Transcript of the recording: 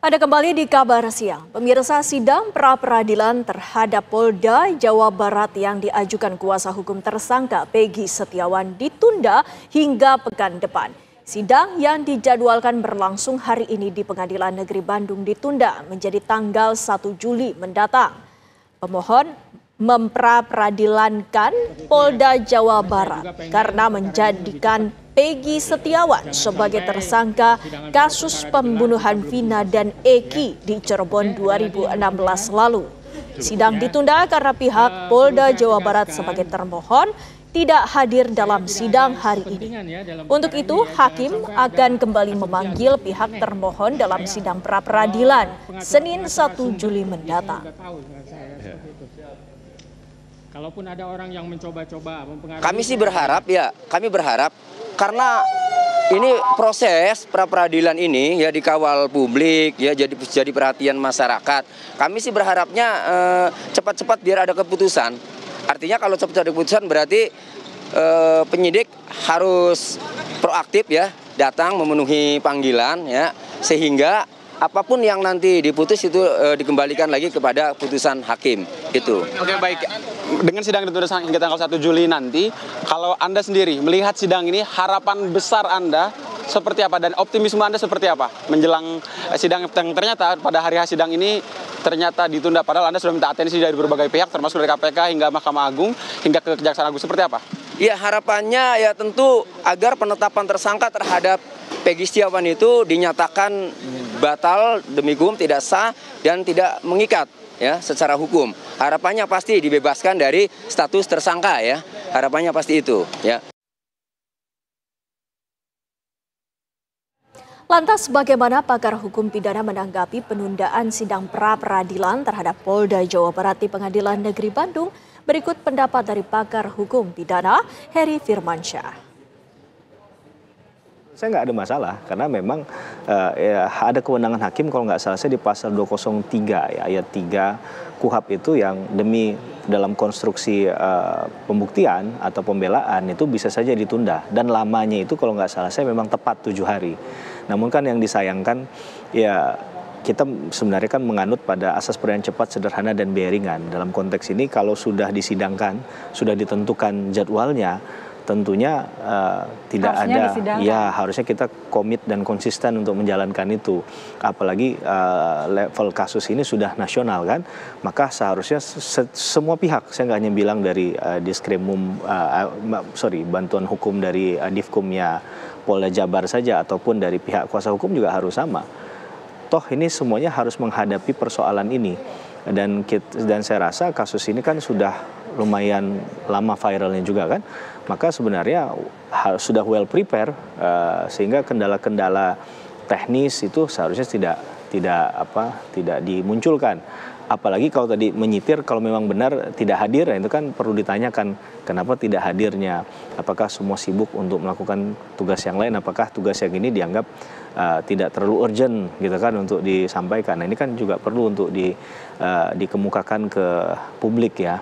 Ada kembali di Kabar Siang. Pemirsa, sidang pra-peradilan terhadap Polda Jawa Barat yang diajukan kuasa hukum tersangka Peggy Setiawan ditunda hingga pekan depan. Sidang yang dijadwalkan berlangsung hari ini di Pengadilan Negeri Bandung ditunda menjadi tanggal 1 Juli mendatang. Pemohon mempra-peradilankan Polda Jawa Barat karena menjadikan Peggy Setiawan sebagai tersangka kasus pembunuhan Vina dan Eki di Cirebon 2016 lalu. Sidang ditunda karena pihak Polda Jawa Barat sebagai termohon tidak hadir dalam sidang hari ini. Untuk itu, hakim akan kembali memanggil pihak termohon dalam sidang pra-peradilan Senin 1 Juli mendatang. Kalaupun ada orang yang mencoba-coba mempengaruhi, kami berharap karena ini proses pra-peradilan ini ya dikawal publik ya, jadi perhatian masyarakat. Kami sih berharapnya cepat-cepat biar ada keputusan. Artinya kalau cepat ada keputusan berarti penyidik harus proaktif ya, datang memenuhi panggilan ya, sehingga apapun yang nanti diputus itu dikembalikan lagi kepada putusan hakim itu. Oke, baik. Dengan sidang ditunda hingga tanggal 1 Juli nanti, kalau Anda sendiri melihat sidang ini, harapan besar Anda seperti apa dan optimisme Anda seperti apa menjelang sidang yang ternyata pada hari sidang ini ternyata ditunda, padahal Anda sudah minta atensi dari berbagai pihak termasuk dari KPK hingga Mahkamah Agung hingga ke Kejaksaan Agung, seperti apa? Ya, harapannya ya tentu agar penetapan tersangka terhadap Peggy Setiawan itu dinyatakan batal demi hukum, tidak sah dan tidak mengikat ya secara hukum. Harapannya pasti dibebaskan dari status tersangka ya. Harapannya pasti itu ya. Lantas bagaimana pakar hukum pidana menanggapi penundaan sidang pra-peradilan terhadap Polda Jawa Barat di Pengadilan Negeri Bandung? Berikut pendapat dari pakar hukum pidana Heri Firmansyah. Saya nggak ada masalah karena memang ya, ada kewenangan hakim kalau nggak salah saya di pasal 203 ya, ayat 3 KUHP itu yang demi dalam konstruksi pembuktian atau pembelaan itu bisa saja ditunda dan lamanya itu kalau nggak salah saya memang tepat 7 hari. Namun kan yang disayangkan ya kita sebenarnya kan menganut pada asas peradilan cepat, sederhana, dan biaya ringan. Dalam konteks ini kalau sudah disidangkan, sudah ditentukan jadwalnya, tentunya tidak ada, ya harusnya kita komit dan konsisten untuk menjalankan itu. Apalagi level kasus ini sudah nasional kan, maka seharusnya semua pihak, saya nggak hanya bilang dari bantuan hukum dari Divkumnya Polda Jabar saja, ataupun dari pihak kuasa hukum juga harus sama. Toh ini semuanya harus menghadapi persoalan ini dan saya rasa kasus ini kan sudah lumayan lama viralnya juga kan, maka sebenarnya sudah well prepare sehingga kendala-kendala teknis itu seharusnya tidak dimunculkan. Apalagi kalau tadi menyitir, kalau memang benar tidak hadir, itu kan perlu ditanyakan kenapa tidak hadirnya. Apakah semua sibuk untuk melakukan tugas yang lain? Apakah tugas yang ini dianggap tidak terlalu urgent gitu kan untuk disampaikan? Nah, ini kan juga perlu untuk dikemukakan ke publik ya.